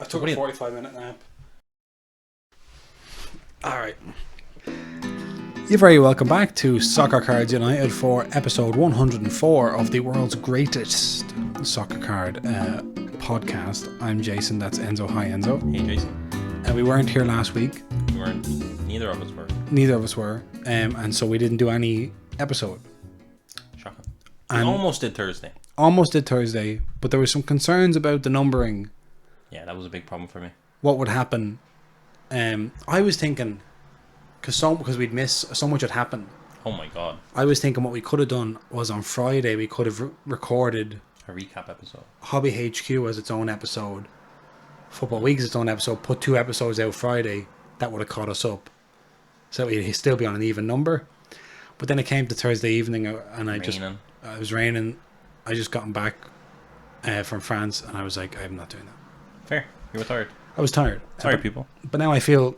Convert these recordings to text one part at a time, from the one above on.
took a 45-minute nap. Alright. You're very welcome back to Soccer Cards United for episode 104 of the world's greatest soccer card podcast. I'm Jason, that's Enzo. Hi Enzo. Hey Jason. And we weren't here last week. We weren't. Neither of us were. Neither of us were. And so we didn't do any episode. Shocking. We almost did Thursday. But there were some concerns about the numbering. Yeah, that was a big problem for me. What would happen? I was thinking, because we'd miss so much had happened. Oh my god. I was thinking what we could have done was on Friday we could have recorded a recap episode. Hobby HQ as its own episode. Football Week as its own episode. Put 2 episodes out Friday. That would have caught us up. So we'd still be on an even number. But then it came to Thursday evening and it was raining. I just gotten back from France and I was like, I'm not doing that. Fair. You were tired. I was tired. Tired people. But now I feel...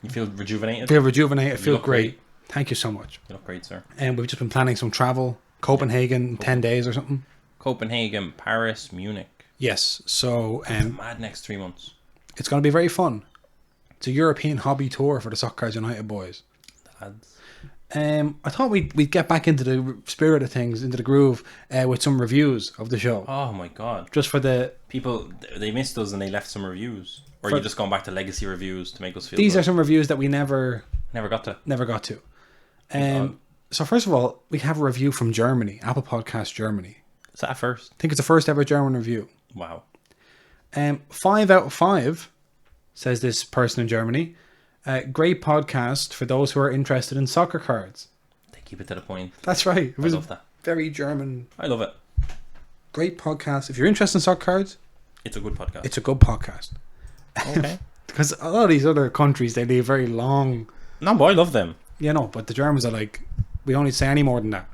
You feel rejuvenated? I feel great. Thank you so much. You look great, sir. And we've just been planning some travel. Copenhagen in 10 days or something. Copenhagen, Paris, Munich. Yes. So... mad next 3 months. It's going to be very fun. It's a European hobby tour for the Soccer Cards United boys. The lads. I thought we'd get back into the spirit of things, into the groove, with some reviews of the show. Oh my god. Just for the... People, they missed us and they left some reviews. Or you just gone back to legacy reviews to make us feel These good. are some reviews that we never got to. So first of all, we have a review from Germany, Apple Podcast Germany. Is that a first? I think it's the first ever German review. Wow. 5 out of 5, says this person in Germany. Great podcast for those who are interested in soccer cards. They keep it to the point. That's right. It was I love that. Very German. I love it. Great podcast. If you're interested in soccer cards, it's a good podcast. It's a good podcast. Okay. Because a lot of these other countries, they leave very long... No, but I love them. You know, but the Germans are like, we don't need to say any more than that.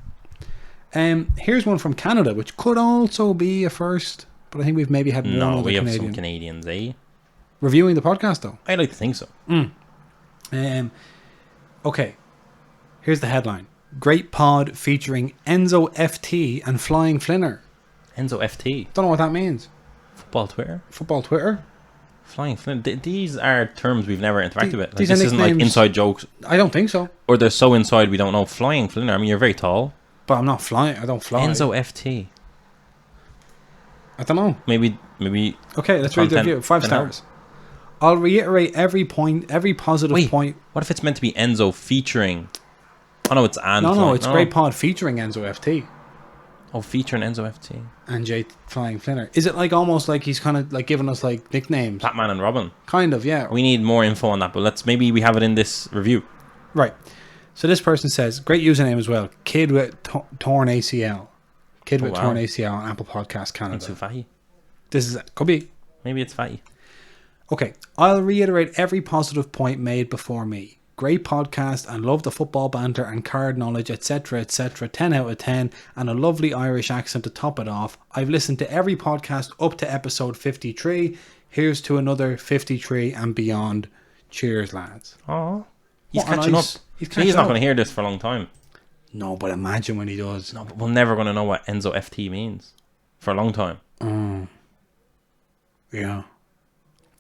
Here's one from Canada, which could also be a first, but I think we've maybe had one other we have Canadian. some Canadians, eh? Reviewing the podcast, though. I like to think so. Okay. Here's the headline. Great pod featuring Enzo FT and Flying Flinner. Enzo FT? Don't know what that means. Football Twitter? Flying Flinner. These are terms we've never interacted with. Like, this isn't like inside jokes. I don't think so. Or they're so inside we don't know. Flying Flinner. I mean, you're very tall. But I'm not flying. I don't fly. Enzo FT. I don't know. Maybe. Okay, let's read the review. 5 stars. I'll reiterate every positive point. What if it's meant to be Enzo featuring? Oh no, it's and. No, it's Great Pod featuring Enzo FT. Oh, featuring Enzo FT. And Jay Flying Flinner. Is it like almost like he's kind of like giving us like nicknames? Batman and Robin. Kind of, yeah. We need more info on that, but maybe we have it in this review. Right. So this person says, great username as well. Kid with torn ACL. Torn ACL on Apple Podcast Canada. Too fatty. Could be. Maybe it's fatty. Okay. I'll reiterate every positive point made before me. Great podcast and love the football banter and card knowledge, etc., etc. 10 out of 10 and a lovely Irish accent to top it off. I've listened to every podcast up to episode 53. Here's to another 53 and beyond. Cheers, lads. Oh, he's catching up. He's not going to hear this for a long time. No, but imagine when he does. No, but we're never going to know what Enzo FT means for a long time. Yeah.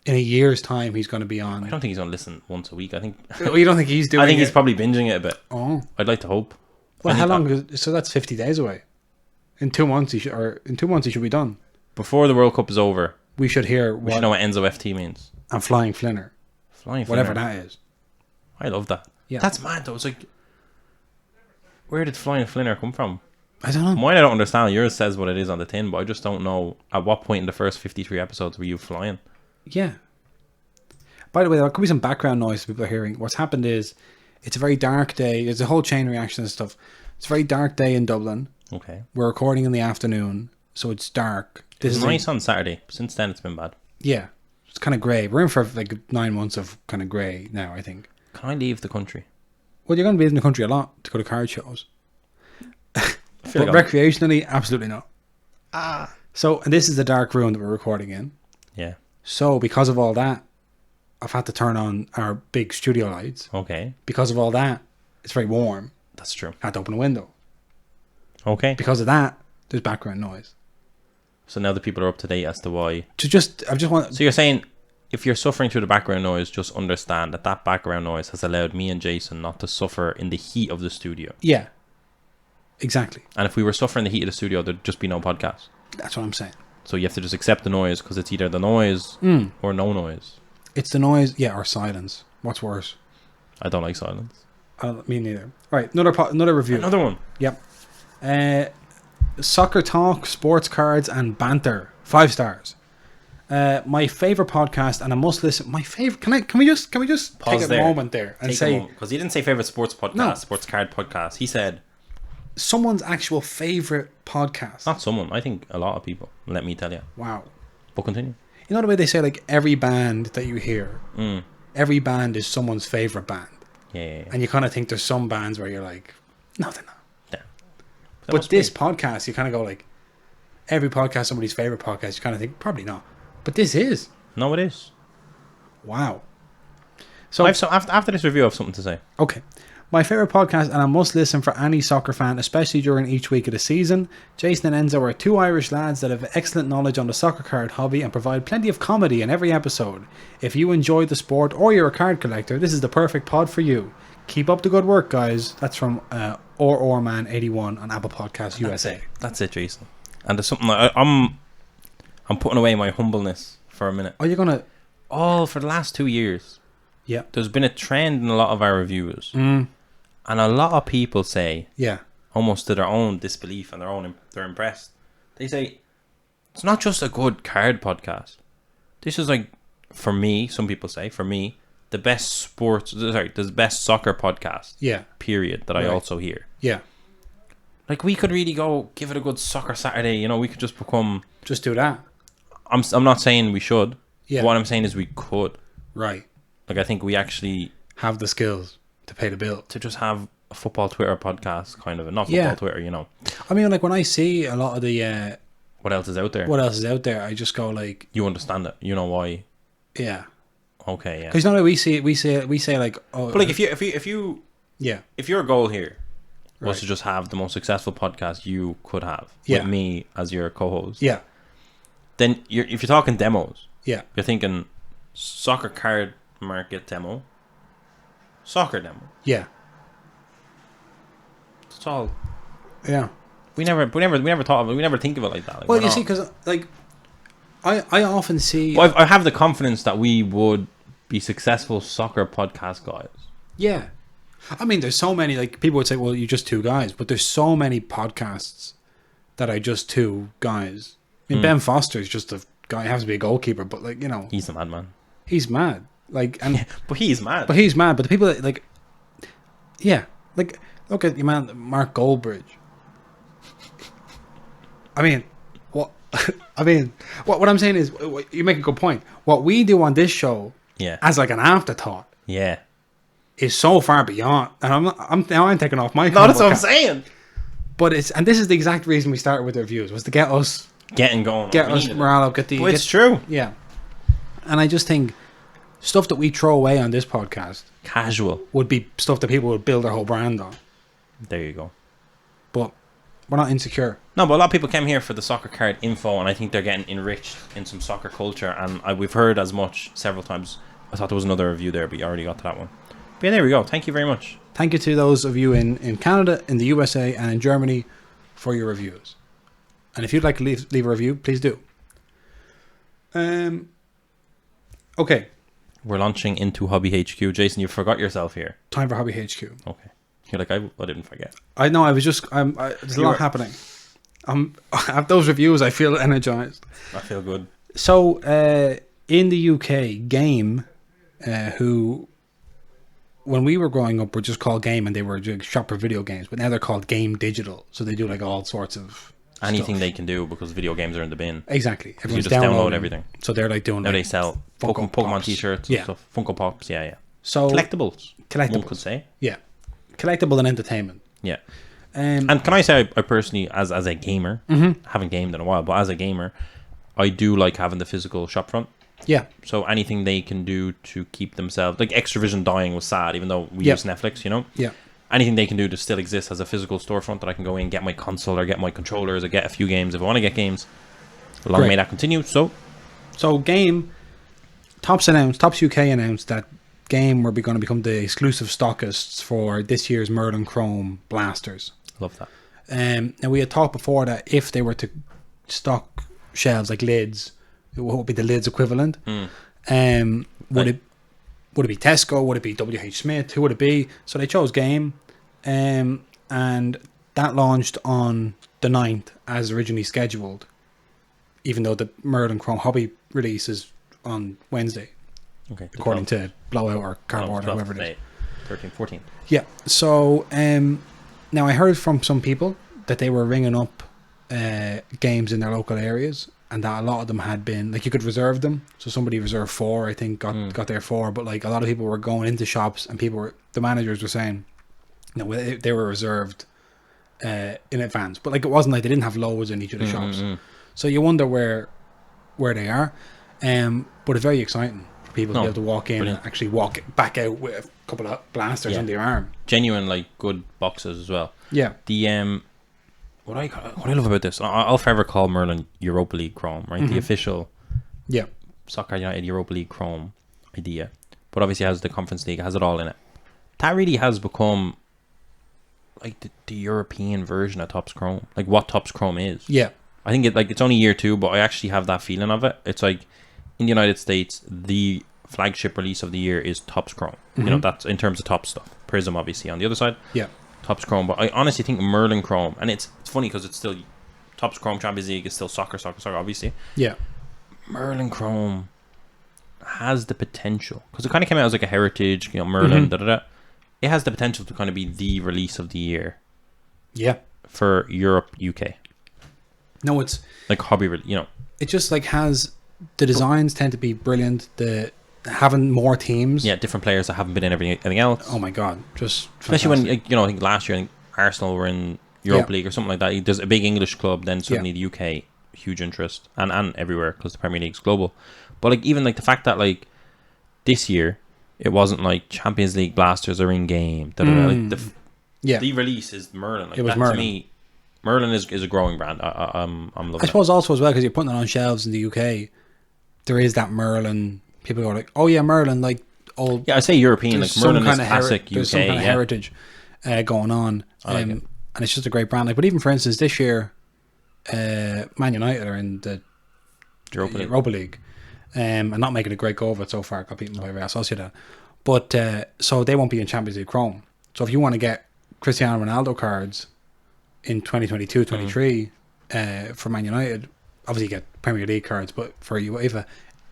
In a year's time, he's going to be on. I don't think he's going to listen once a week. I think. Oh, you don't think he's doing it? I think he's probably binging it a bit. Oh. I'd like to hope. Well, how long? So that's 50 days away. In 2 months, he should be done. Before the World Cup is over, we should hear. We should know what Enzo FT means. And Flying Flinner. Whatever that is. I love that. Yeah. That's mad though. It's like, where did Flying Flinner come from? I don't know. Mine, I don't understand. Yours says what it is on the tin, but I just don't know at what point in the first 53 episodes were you flying. Yeah. By the way, there could be some background noise people are hearing. What's happened is, it's a very dark day. There's a whole chain reaction and stuff. It's a very dark day in Dublin. Okay. We're recording in the afternoon, so it's dark. This is nice on Saturday. Since then, it's been bad. Yeah. It's kind of grey. We're in for like 9 months of kind of grey now, I think. Can I leave the country? Well, you're going to be in the country a lot to go to card shows. But recreationally, absolutely not. So, and this is the dark room that we're recording in. Yeah. So, because of all that, I've had to turn on our big studio lights. Okay. Because of all that, it's very warm. That's true. I had to open a window. Okay. Because of that, there's background noise. So now the people are up to date as to why. So you're saying, if you're suffering through the background noise, just understand that background noise has allowed me and Jason not to suffer in the heat of the studio. Yeah. Exactly. And if we were suffering the heat of the studio, there'd just be no podcast. That's what I'm saying. So you have to just accept the noise, because it's either the noise or no noise. It's the noise, or silence. What's worse? I don't like silence. Me neither. Right, another review. Another one. Yep. Soccer talk, sports cards, and banter. 5 stars. My favorite podcast, and I must listen. My favorite. Can we just Pause take a moment there and say, because he didn't say favorite sports podcast, No. sports card podcast. He said someone's actual favorite podcast. not someone. I think a lot of people. Let me tell you. Wow. But continue. You know the way they say, like, every band that you hear, every band is someone's favorite band. Yeah. And you kind of think there's some bands where you're like, no, they're not. Yeah. But this podcast, you kind of go like, every podcast, somebody's favorite podcast, you kind of think, probably not. But this is. No, it is. Wow. So after this review, I have something to say. Okay. My favorite podcast, and I must listen for any soccer fan, especially during each week of the season. Jason and Enzo are 2 Irish lads that have excellent knowledge on the soccer card hobby and provide plenty of comedy in every episode. If you enjoy the sport or you're a card collector, this is the perfect pod for you. Keep up the good work, guys. That's from OrMan81 on Apple Podcasts USA. That's it, Jason. And there's something I'm putting away my humbleness for a minute. Oh, you're gonna? Oh, for the last 2 years. Yeah. There's been a trend in a lot of our reviews. And a lot of people say, almost to their own disbelief and they're impressed. They say, it's not just a good card podcast. This is like, for me, some people say, for me, the best soccer podcast. Yeah. Period. That I also hear. Yeah. Like, we could really go give it a good soccer Saturday. You know, we could just become. Just do that. I'm not saying we should. Yeah. But what I'm saying is we could. Right. Like, I think we actually have the skills to pay the bill. To just have a football Twitter podcast, kind of. Not football Twitter, you know. I mean, like, when I see a lot of the... what else is out there? I just go like... You understand it. You know why. Yeah. Okay, yeah. Because you know, we say like... Oh, but like, if you... Yeah. If your goal here was to just have the most successful podcast you could have with me as your co-host. Yeah. Then if you're talking demos. Yeah. You're thinking soccer card market demo. Soccer demo. Yeah. That's all. Yeah. We never thought of it. We never think of it like that. Like, well, you see, because like I often see. Well, I have the confidence that we would be successful soccer podcast guys. Yeah. I mean, there's so many, like, people would say, well, you're just 2 guys, but there's so many podcasts that are just 2 guys. I mean, Ben Foster is just a guy, he has to be a goalkeeper, but, like, you know, he's a madman. He's mad. Like, and but he's mad. But he's mad. But the people that, like, like, look at your man, Mark Goldbridge. I mean, what I'm saying is, you make a good point. What we do on this show, as like an afterthought, is so far beyond. And I'm taking off my. No, that's what I'm saying. But and this is the exact reason we started with the reviews, was to get us going, get us morale up, it's true. Yeah, and I just think stuff that we throw away on this podcast, casual, would be stuff that people would build their whole brand on. There you go. But we're not insecure. No, but a lot of people came here for the soccer card info, and I think they're getting enriched in some soccer culture. And we've heard as much several times. I thought there was another review there, but you already got to that one. But yeah, there we go. Thank you very much. Thank you to those of you in Canada, in the USA, and in Germany for your reviews. And if you'd like to leave a review, please do. Okay. We're launching into Hobby HQ. Jason, you forgot yourself here. Time for Hobby HQ. Okay. You're like, I didn't forget. I know, I was just... there's a lot happening. At those reviews, I feel energized. I feel good. So, in the UK, Game, who... When we were growing up, were just called Game, and they were doing shop for video games. But now they're called Game Digital, so they do like all sorts of anything stuff. They can do, because video games are in the bin. Exactly. Everyone's you just download everything. So they're like doing. Now like they sell Pokemon T-shirts, and stuff, Funko Pops. Yeah. So collectibles. One could say. Yeah, collectible and entertainment. Yeah. And can I say, I personally, as a gamer, haven't gamed in a while, but as a gamer, I do like having the physical shopfront. Yeah. So anything they can do to keep themselves, like Extravision dying was sad, even though we use Netflix, you know. Yeah. Anything they can do to still exist as a physical storefront that I can go in, get my console or get my controllers or get a few games if I want to get games. Long may that continue. So Game Tops UK announced that Game were going to become the exclusive stockists for this year's Merlin Chrome blasters. Love that. Now we had talked before that if they were to stock shelves like lids, what would be the lids equivalent? Would it be Tesco? Would it be WH Smith? Who would it be? So they chose Game, and that launched on the 9th as originally scheduled, even though the Merlin Chrome Hobby release is on Wednesday, according to Blowout or Cardboard or whoever it is. 13, 14. Yeah. So now I heard from some people that they were ringing up games in their local areas, and that a lot of them had been like, you could reserve them. So somebody reserved 4, I think, got their 4, but like a lot of people were going into shops, and the managers were saying they were reserved in advance, but like it wasn't like they didn't have loads in each of the shops. So you wonder where they are, but it's very exciting for people to be able to walk in and actually walk back out with a couple of blasters under your arm. Genuine, like, good boxes as well. Yeah. The what I love about this, I'll forever call Merlin Europa League Chrome, right? The official Soccer United Europa League Chrome idea, but obviously it has the Conference League, it has it all in it. That really has become like the European version of Topps Chrome, like what Topps Chrome is. Yeah. I think it's only year 2, but I actually have that feeling of it. It's like in the United States, the flagship release of the year is Topps Chrome. You know, that's in terms of top stuff. Prism, obviously, on the other side. Yeah. Topps Chrome, but I honestly think Merlin Chrome, and it's funny because it's still Topps Chrome Champions League is still soccer, obviously. Yeah. Merlin Chrome has the potential, because it kind of came out as like a heritage, Merlin, It has the potential to kind of be the release of the year. Yeah. For Europe, UK. No, it's like hobby, It just like has the designs tend to be brilliant. The having more teams, different players that haven't been in everything else. Oh my god, just especially fantastic. When I think last year, I think Arsenal were in Europa League or something like that. There's a big English club, then suddenly the UK, huge interest, and everywhere because the Premier League's global. But like even like the fact that like this year it wasn't like Champions League blasters are in game. Like the release is Merlin. Like, it was Merlin. To me, Merlin is a growing brand. I'm loving it. I suppose also as well because you're putting it on shelves in the UK. There is that Merlin. People go like, oh yeah, Merlin, like old. Yeah, I say European. Like Merlin is classic UK. There's some kind of heritage going on, and it's just a great brand. Like, but even for instance, this year, Man United are in the Europa League, and not making a great go of it so far. Got beaten by Real Sociedad, but so they won't be in Champions League Chrome. So if you want to get Cristiano Ronaldo cards in 2022-23 for Man United, obviously you get Premier League cards, but for UEFA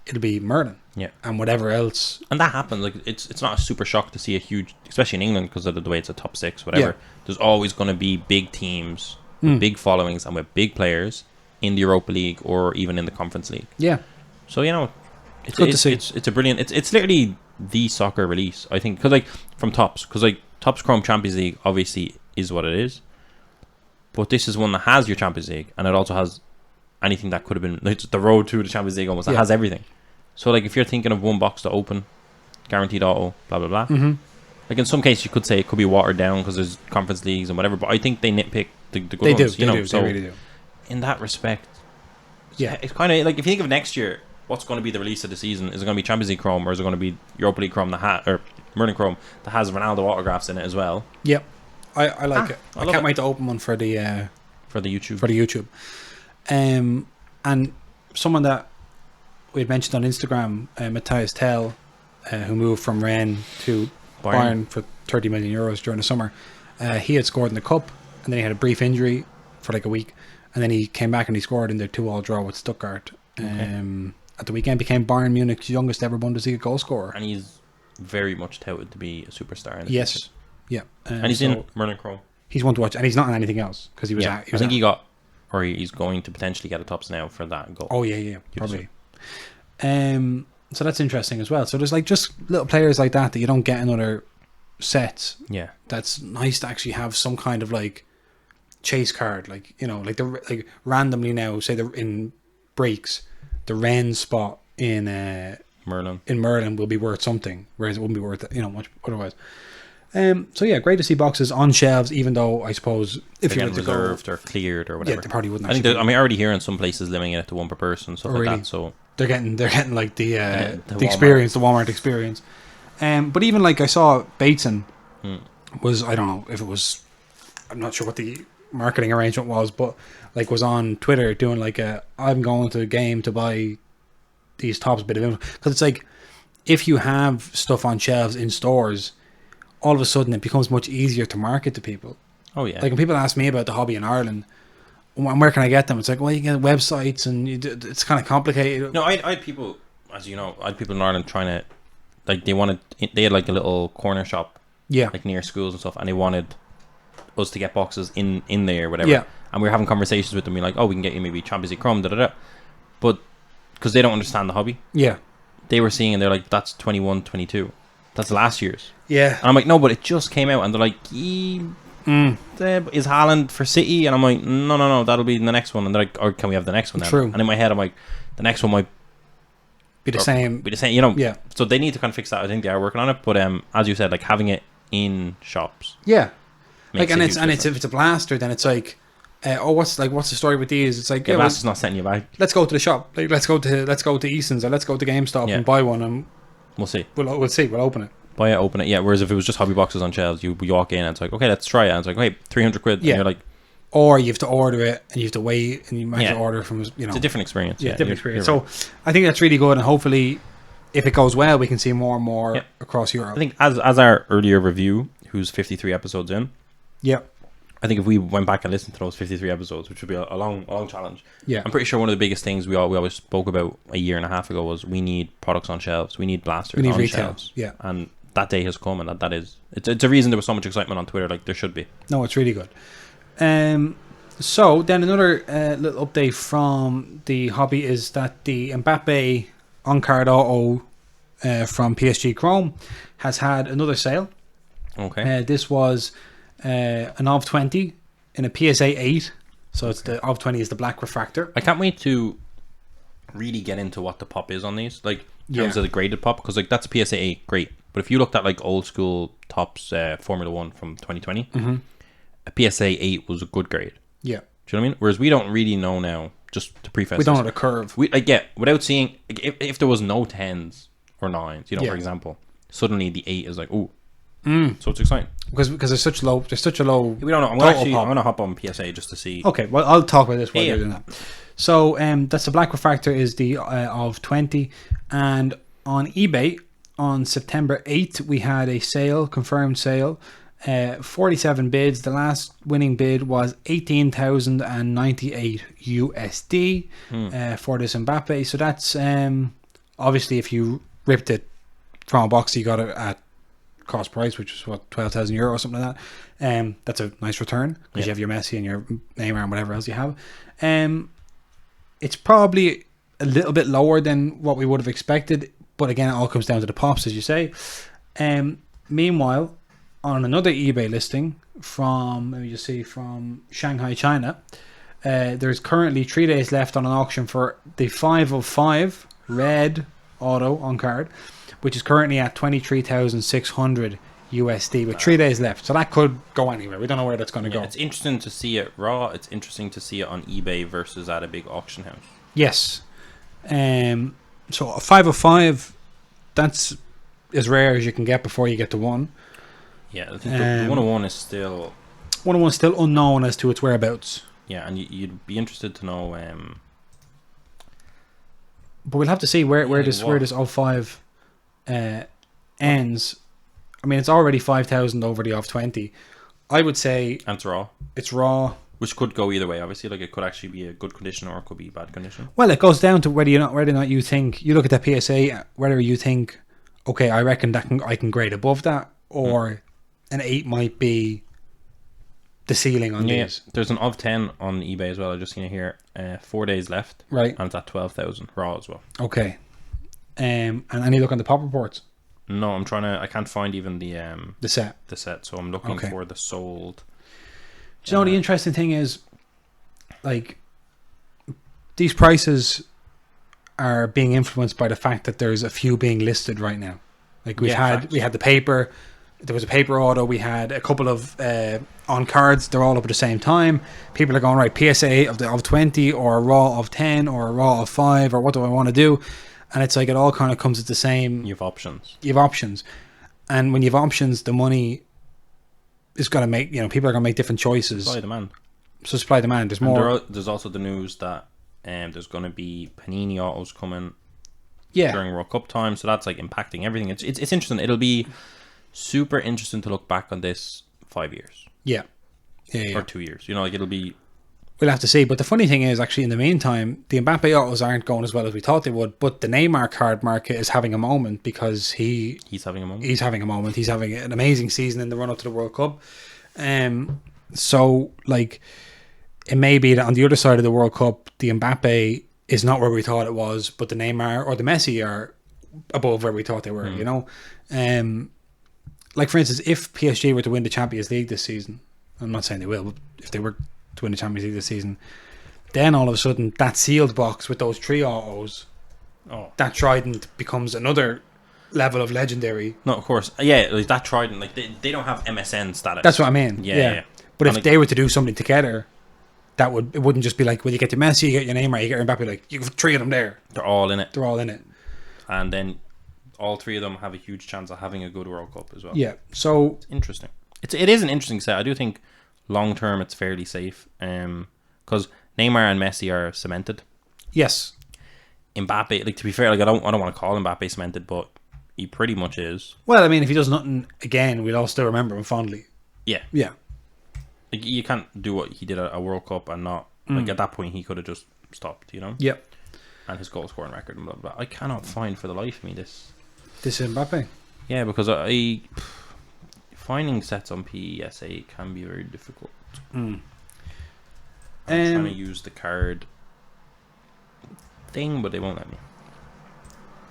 it'll be Merlin, and whatever else. And that happens. Like it's not a super shock to see a huge, especially in England because of the way it's a top 6, whatever. There's always going to be big teams, with big followings, and with big players in the Europa League or even in the Conference League. Yeah. So it's good to see. It's a brilliant. It's literally the soccer release, I think, because like from Topps, because like Topps Chrome Champions League obviously is what it is, but this is one that has your Champions League, and it also has anything that could have been like the road to the Champions League almost. It has everything. So like if you're thinking of one box to open, guaranteed auto, blah blah blah. Like in some cases you could say it could be watered down because there's Conference Leagues and whatever, but I think they nitpick the good ones. They really do. In that respect, it's kind of like if you think of next year, what's going to be the release of the season? Is it going to be Champions League Chrome or is it going to be Europa League Chrome or Merlin Chrome that has Ronaldo autographs in it as well? Yep, I like it. I can't wait to open one for the YouTube. And someone that we had mentioned on Instagram, Matthias Tell, who moved from Rennes to Bayern for 30 million euros during the summer. He had scored in the cup, and then he had a brief injury for like a week, and then he came back and he scored in their 2-2 draw with Stuttgart. At the weekend, became Bayern Munich's youngest ever Bundesliga goal scorer, and he's very much touted to be a superstar. In future. And he's in Merlin Chrome. He's one to watch, and he's not in anything else because he was. I think he got, or he's going to potentially get a Topps now for that goal. Oh yeah, probably. So that's interesting as well. So there's like just little players like that you don't get in other sets. Yeah, that's nice to actually have some kind of like chase card, like like randomly now. Say in breaks, the Rennes spot in Merlin will be worth something, whereas it wouldn't be worth much otherwise. So yeah, great to see boxes on shelves, even though I suppose if They're you were to reserved go, or cleared or whatever. yeah, they probably wouldn't. I think I'm already hearing some places limiting it to one per person, stuff like really? that. So they're getting like the the experience, the Walmart experience. But even like I saw Bateson Hmm. was, I don't know if it was, I'm not sure what the marketing arrangement was, but like was on Twitter doing like I'm going to a game to buy these tops, bit of info, because it's like if you have stuff on shelves in stores, all of a sudden it becomes much easier to market to people. Oh yeah. Like when people ask me about the hobby in Ireland, where can I get them? It's like, well, you get websites, and it's kind of complicated. No, I had people, as you know, I had people in Ireland trying to, like, they had like a little corner shop, Yeah, like near schools and stuff, and they wanted us to get boxes in there or whatever. Yeah. And we were having conversations with them, being like, oh, we can get you maybe Champions League Chrome, but because they don't understand the hobby, yeah, they were seeing, and they're like, that's 21, 22. That's last year's. yeah. And I'm like, no, but it just came out. And they're like, is Haaland for City? And I'm like, no, that'll be in the next one. And they're like, or can we have the next one then? True. And in my head, I'm like, the next one might Be the same. you know. Yeah. So they need to kind of fix that. I think they are working on it. But as you said, like having it in shops. Yeah. Makes Like, a and huge it's if it's a blaster, then it's like, what's the story with these? It's like, yeah, yeah, Blaster's not sending you back. let's go to the shop. Like, let's go to Easton's, or let's go to GameStop and buy one, and We'll see. we'll see. We'll open it. Buy it, open it. Yeah. Whereas if it was just hobby boxes on shelves, you walk in and it's like, okay, let's try it. And it's like, hey, 300 quid. Yeah. And you're like, Or you have to order it, and you have to wait, and you might have to order from, it's a different experience. Yeah, different experience. You're So right. I think that's really good, and hopefully, if it goes well, we can see more and more across Europe. I think as our earlier review, who's 53 episodes in, Yeah, I think if we went back and listened to those 53 episodes, which would be a long challenge. yeah, I'm pretty sure one of the biggest things we always spoke about a year and a half ago was we need products on shelves. We need blasters we need on retail. shelves. Yeah, And that day has come, and that is it's a reason there was so much excitement on Twitter. Like there should be. no, it's really good. So then another little update from the hobby is that the Mbappe on-card auto from PSG Chrome has had another sale. Okay. This was an OV 20 in a PSA 8. So it's the OV 20 is the black refractor. I can't wait to really get into what the pop is on these, like in terms of the graded pop, because like that's a PSA 8, great. But if you looked at like old school tops Formula 1 from 2020, a PSA 8 was a good grade. Yeah. Do you know what I mean? Whereas we don't really know now, just to preface We don't this, know the curve. we without seeing, like, if there was no 10s or 9s, you know, for example, suddenly the 8 is like, ooh. So it's exciting. Because there's such a low We don't know. I'm gonna hop on PSA just to see. Okay, well, I'll talk about this while Yeah. you're doing that. So that's the black refractor is the of 20, and on eBay on September 8th we had a sale, confirmed sale, 47 bids. The last winning bid was 18,098 USD for this Mbappe. So that's obviously if you ripped it from a box, you got it at cost price, which was what, 12,000 euro or something like that. That's a nice return because you have your Messi and your Neymar and whatever else you have. It's probably a little bit lower than what we would have expected, but again, it all comes down to the pops, as you say. Meanwhile, on another eBay listing from, let me just see, from Shanghai, China, there's currently 3 days left on an auction for the 5 of 5 red auto on card, which is currently at 23,600 USD with 3 days left. So that could go anywhere. We don't know where that's going to go. It's interesting to see it raw. It's interesting to see it on eBay versus at a big auction house. Yes. So a 5 of 5, that's as rare as you can get before you get to 1. Yeah, I think the 101 is still... 101 is still unknown as to its whereabouts. Yeah, and you'd be interested to know... but we'll have to see where this 05 ends. I mean, it's already 5,000 over the off 20. I would say And it's raw. it's raw. Which could go either way, obviously. Like, it could actually be a good condition or it could be bad condition. Well, it goes down to whether or not you think, you look at that PSA, whether you think, okay, I reckon that I can grade above that, or an 8 might be the ceiling on these. There's an of 10 on eBay as well. I just seen it here. 4 days left. Right. And it's at 12,000 raw as well. Okay. And any look on the pop reports? No, I can't find even the set. So I'm looking for the sold. Do you know the interesting thing is, like, these prices are being influenced by the fact that there's a few being listed right now. Like we had the paper, there was a paper auto. We had a couple of on cards. They're all up at the same time. People are going, right, PSA of 20 or a raw of 10 or a raw of 5 or what do I want to do? And it's like it all kind of comes at the same. You have options. And when you have options, the money is going to make, people are going to make different choices. Supply demand. So supply demand. There's more. There's also the news that there's going to be Panini autos coming Yeah. during World Cup time, so that's like impacting everything. It's interesting. It'll be super interesting to look back on this 5 years. Yeah. Or 2 years. Like it'll be. We'll have to see. But the funny thing is, actually, in the meantime, the Mbappe autos aren't going as well as we thought they would. But the Neymar card market is having a moment because he's having a moment. He's having an amazing season in the run up to the World Cup. So like, it may be that on the other side of the World Cup, the Mbappe is not where we thought it was, but the Neymar or the Messi are above where we thought they were. Like for instance, if PSG were to win the Champions League this season, I'm not saying they will, but if they were to win the Champions League this season, then all of a sudden that sealed box with those 3 autos, that trident becomes another level of legendary. No, of course, yeah, like that trident, like they don't have MSN status. That's what I mean. Yeah. But if they were to do something together, it wouldn't just be like, well, you get your Messi, you get your Neymar, you get your Mbappe, like you have 3 of them there. They're all in it. And then all 3 of them have a huge chance of having a good World Cup as well. Yeah, so it's interesting. It is an interesting set. I do think long term it's fairly safe, because Neymar and Messi are cemented. Yes. Mbappe, like to be fair, like I don't want to call Mbappe cemented, but he pretty much is. Well, I mean, if he does nothing again, we'll all still remember him fondly. Yeah. Like you can't do what he did at a World Cup and not like at that point he could have just stopped, Yep. And his goal scoring record and blah blah. I cannot find for the life of me this Mbappe. Yeah, because I finding sets on PSA can be very difficult. I'm trying to use the card thing, but they won't let me.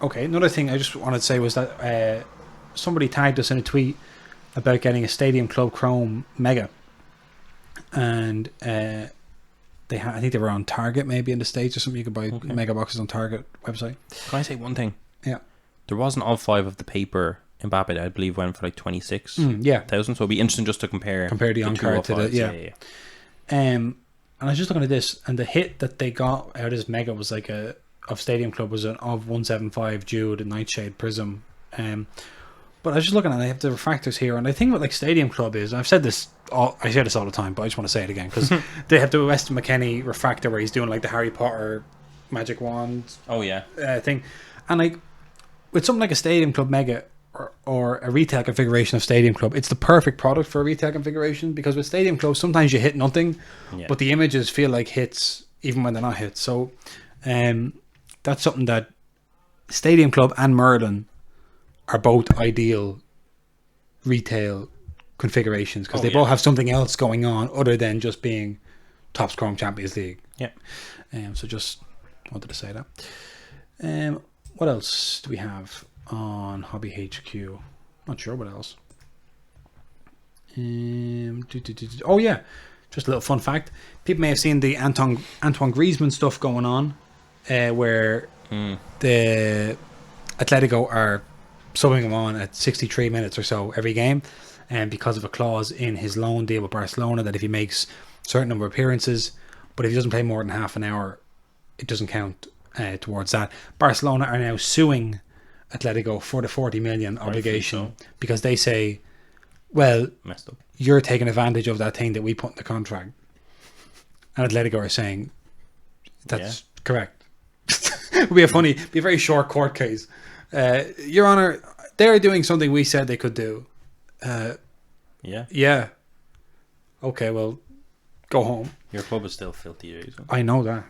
Okay, another thing I just wanted to say was that somebody tagged us in a tweet about getting a Stadium Club Chrome Mega, and I think they were on Target maybe in the States or something. You could buy Mega boxes on Target website. Can I say one thing? Yeah, there wasn't all 5 of the paper Mbappe that I believe went for like 26,000. So it'd be interesting just to compare the on card to the yeah. And I was just looking at this, and the hit that they got out of this Mega was like of Stadium Club was an of 175 Jude and Nightshade Prism. But I was just looking and I have the refractors here, and I think what like Stadium Club is, I've said this all the time, but I just want to say it again because they have the Weston McKennie refractor where he's doing like the Harry Potter magic wand thing, and like with something like a Stadium Club Mega or a retail configuration of Stadium Club, it's the perfect product for a retail configuration, because with Stadium Club sometimes you hit nothing, but the images feel like hits even when they're not hits. So that's something that Stadium Club and Merlin are both ideal retail configurations, because they both have something else going on other than just being top scoring Champions League. So just wanted to say that. What else do we have on Hobby HQ? Not sure what else. Oh yeah, just a little fun fact. People may have seen the Antoine Griezmann stuff going on, where the Atletico are subbing him on at 63 minutes or so every game, and because of a clause in his loan deal with Barcelona that if he makes a certain number of appearances, but if he doesn't play more than half an hour, it doesn't count towards that. Barcelona are now suing Atletico for the 40 million obligation, because they say, well, messed up, you're taking advantage of that thing that we put in the contract, and Atletico are saying that's correct. It would be a very short court case. Your Honor, they're doing something we said they could do. Yeah. Okay, well, go home. Your club is still filthy. I know that.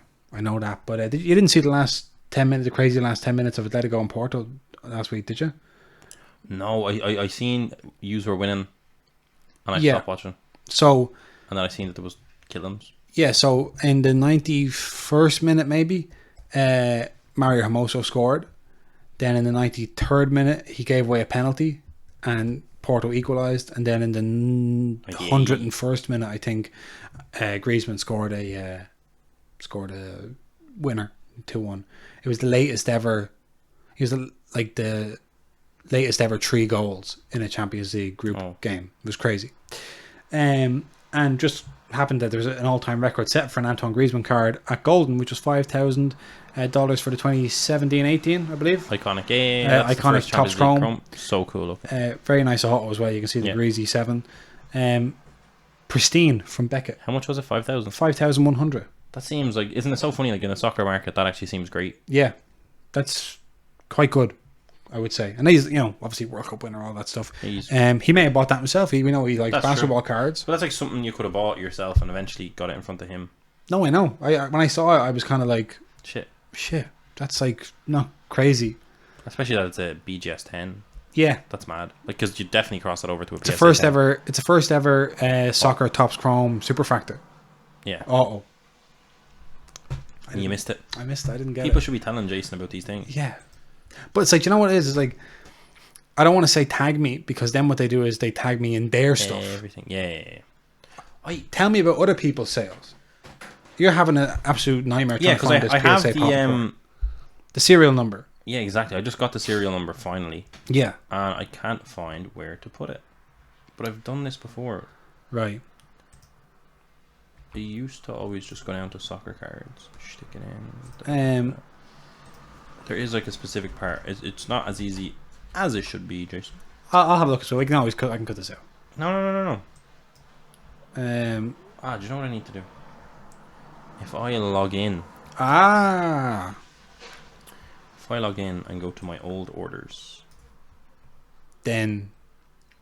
But you didn't see the last 10 minutes, the crazy last 10 minutes of Atletico and Porto last week, did you? No, I seen yous were winning, and I stopped watching. So, and then I seen that there was killings. Yeah, so in the 91st minute, maybe, Mario Hermoso scored. Then in the 93rd minute, he gave away a penalty, and Porto equalised. And then in the 101st minute, I think, Griezmann scored a winner, 2-1. It was the latest ever. He was the latest ever 3 goals in a Champions League group game. It was crazy. And just happened that there's an all-time record set for an Antoine Griezmann card at Golden, which was $5,000 for the 2017-18, I believe. Iconic game. Iconic Topps Chrome. So cool looking. Very nice auto as well. You can see the Greasy 7. Pristine from Beckett. How much was it? 5,000? 5,100. That seems like... Isn't it so funny? Like in a soccer market, that actually seems great. Yeah. That's quite good, I would say. And he's, obviously World Cup winner, all that stuff. He may have bought that himself. We know he likes basketball cards. But that's like something you could have bought yourself and eventually got it in front of him. No, I know. When I saw it, I was kind of like... Shit. That's like not crazy. Especially that it's a BGS 10. Yeah. That's mad. Like, because you definitely cross it over to a PSA 10. It's a first ever soccer Topps Chrome Superfractor. Yeah. Uh-oh. And you missed it. I missed it. I didn't get it. People should be telling Jason about these things. Yeah. But it's like, you know what it is? It's like, I don't want to say tag me, because then what they do is they tag me in their stuff. Everything. Yeah. Tell me about other people's sales. You're having an absolute nightmare trying to find this PSA pop. The serial number. Yeah, exactly. I just got the serial number finally. Yeah. And I can't find where to put it. But I've done this before. Right. I used to always just go down to soccer cards. Stick it in. There is like a specific part. It's not as easy as it should be, Jason. I'll have a look. So I can cut this out. No. Do you know what I need to do? If I log in. If I log in and go to my old orders, then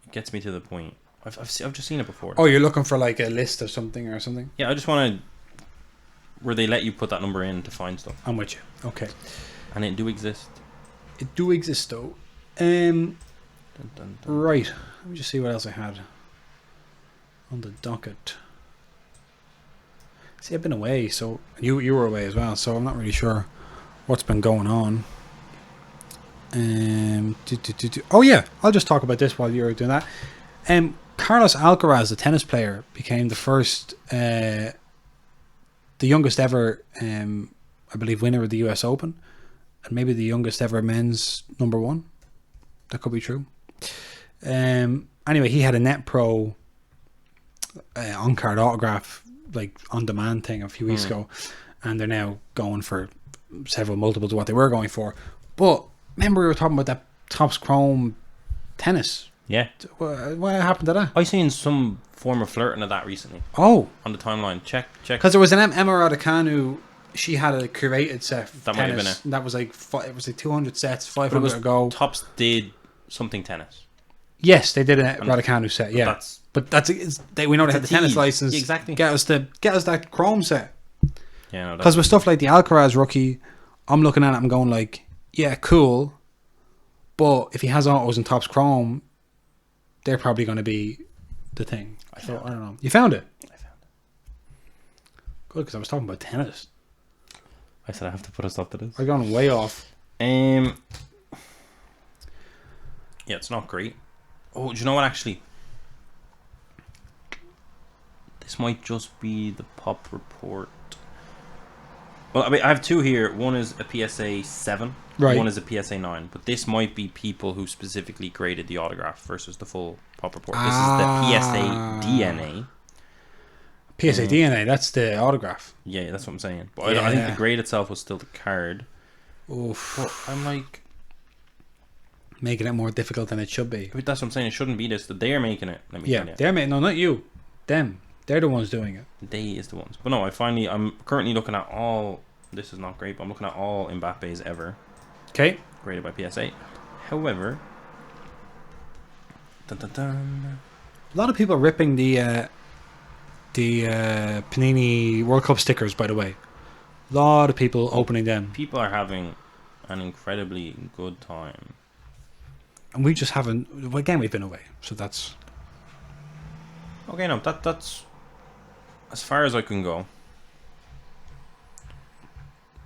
it gets me to the point. I've just seen it before. Oh, you're looking for like a list of something or something? Yeah, I just want to... Where they let you put that number in to find stuff. I'm with you. Okay. And it do exist. It do exist, though. Right. Let me just see what else I had on the docket. See, I've been away, so... You were away as well, so I'm not really sure what's been going on. Oh, yeah. I'll just talk about this while you're doing that. Carlos Alcaraz, the tennis player, became the first, the youngest ever, I believe, winner of the US Open, and maybe the youngest ever men's number 1. That could be true. Anyway, he had a Net Pro on-card autograph, like on-demand thing a few weeks ago, and they're now going for several multiples of what they were going for. But remember, we were talking about that Topps Chrome tennis. Yeah. What happened to that? I seen some form of flirting of that recently. Oh. On the timeline. Check. Because there was an Emma Raducanu. She had a curated set. That might have been it. That was like it was like 200 sets, 500 to go. Topps did something tennis. Yes, they did a Raducanu set. Yeah, but we know they had the tennis license. Exactly. Get us that Chrome set. Yeah. Because with stuff like the Alcaraz rookie, I'm looking at it and going like, yeah, cool. But if he has autos and Topps Chrome, they're probably going to be the thing. I don't know. You found it? I found it. Good, because I was talking about tennis. I said I have to put a stop to this. I've gone way off. Yeah, it's not great. Oh, do you know what, actually? This might just be the pop report. Well, I mean, I have two here. One is a PSA 7. Right. One is a PSA 9. But this might be people who specifically graded the autograph versus the full pop report. This is the PSA DNA. PSA DNA, that's the autograph. Yeah, that's what I'm saying. But I think the grade itself was still the card. Oof. But I'm like... Making it more difficult than it should be. That's what I'm saying. It shouldn't be this. They're making it. They're making... No, not you. Them. They're the ones doing it. They is the ones. But no, I'm currently looking at all... This is not great, but I'm looking at all Mbappe's ever. Okay. Graded by PSA. However... Dun, dun, dun. A lot of people are ripping the Panini World Cup stickers, by the way. A lot of people opening them. People are having an incredibly good time. And we just haven't... Well, again, we've been away. So that's... Okay, no, that's... As far as I can go.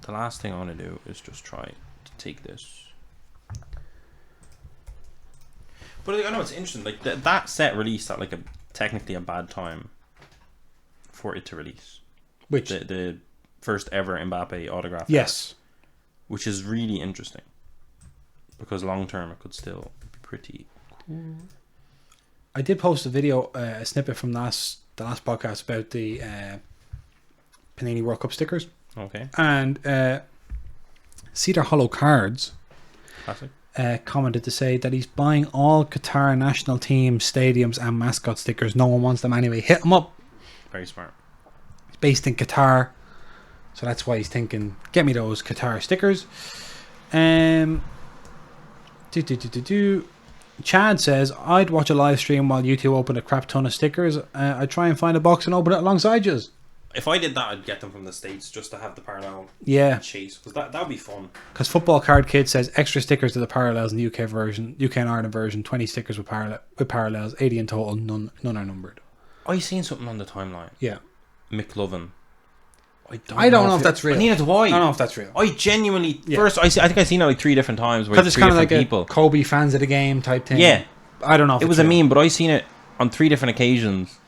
The last thing I want to do is just try to take this. But I know it's interesting. Like, that set released at, like, technically a bad time for it to release. Which? The first ever Mbappe autograph. Yes. Which is really interesting. Because long term it could still pretty. I did post a video, a snippet from the last podcast about the Panini World Cup stickers. Okay. And Cedar Hollow Cards Classic. Commented to say that he's buying all Qatar national team stadiums and mascot stickers. No one wants them anyway. Hit him up. Very smart. He's based in Qatar, so that's why he's thinking, get me those Qatar stickers. Chad says, I'd watch a live stream while you two open a crap ton of stickers. I'd try and find a box and open it alongside you. If I did that, I'd get them from the States just to have the parallel chase. Because that would be fun. Because Football Card Kid says, extra stickers to the parallels in the UK version, UK and Ireland version, 20 stickers with parallels, 80 in total, none are numbered. I seen something on the timeline. Yeah. McLovin. I don't know if that's real. Neither do I. I don't know if that's real. I genuinely... First, I think I've seen it like 3 different times. Because it's kind of like people. A Kobe fans of the game type thing. Yeah. I don't know if it was a meme, but I seen it on 3 different occasions.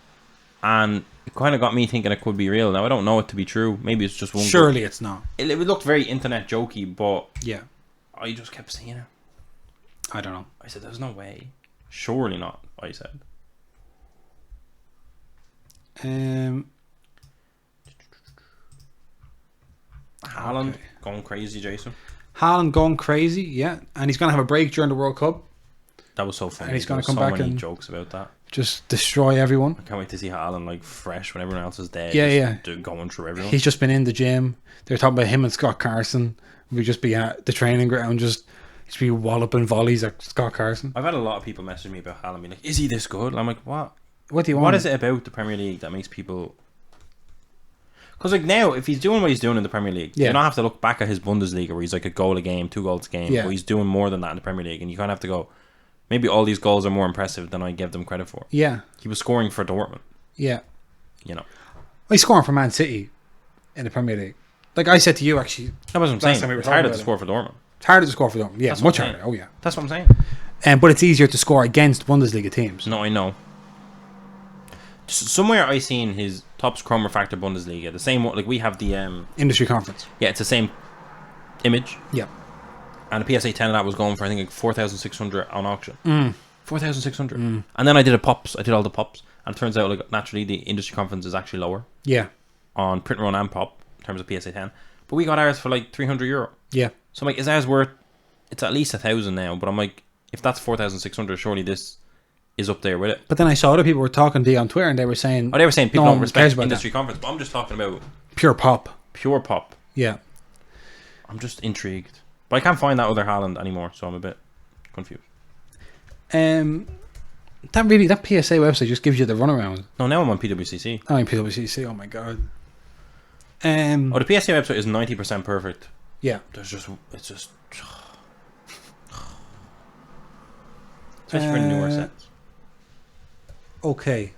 And it kind of got me thinking it could be real. Now, I don't know it to be true. Maybe it's just one. Surely it's not. It looked very internet jokey, but... Yeah. I just kept seeing it. I don't know. I said, there's no way. Surely not, I said. Haaland going crazy, Jason. Haaland going crazy, yeah. And he's going to have a break during the World Cup. That was so funny. And he's going to come back and jokes about that. Just destroy everyone. I can't wait to see Haaland like fresh when everyone else is dead. Yeah. Going through everyone. He's just been in the gym. They're talking about him and Scott Carson. We'd just be at the training ground, just be walloping volleys at Scott Carson. I've had a lot of people message me about Haaland, being like, "Is he this good?" And I'm like, "What? What do you want? What is it about the Premier League that makes people?" Because like now, if he's doing what he's doing in the Premier League, you don't have to look back at his Bundesliga where he's like a goal a game, 2 goals a game. Yeah. But he's doing more than that in the Premier League, and you kind of have to go, maybe all these goals are more impressive than I give them credit for. Yeah. He was scoring for Dortmund. Yeah. You know. He's scoring for Man City in the Premier League. Like I said to you, actually. That's what I'm saying. It's harder to score for Dortmund. It's harder to score for Dortmund. Yeah, much harder. Oh, yeah. That's what I'm saying. But it's easier to score against Bundesliga teams. No, I know. Somewhere I seen his top scrum refractor Bundesliga. The same, like we have the... Industry conference. Yeah, it's the same image. Yeah. And the PSA 10 of that was going for, I think, like 4,600 on auction. 4,600. And then I did all the pops. And it turns out, like, naturally, the industry conference is actually lower. Yeah. On print run and pop, in terms of PSA 10. But we got ours for, like, €300. Yeah. So I'm like, is ours worth... It's at least 1,000 now. But I'm like, if that's 4,600, surely this is up there with it. But then I saw other people were talking to you on Twitter and they were saying... people don't respect industry conference. But I'm just talking about... Pure pop. Pure pop. Yeah. I'm just intrigued. But I can't find that other Haaland anymore, so I'm a bit confused. That PSA website just gives you the runaround. No, now I'm on PWCC. I'm on PWCC, oh my god. The PSA website is 90% perfect. Yeah. It's just... Especially for the newer sets. Okay.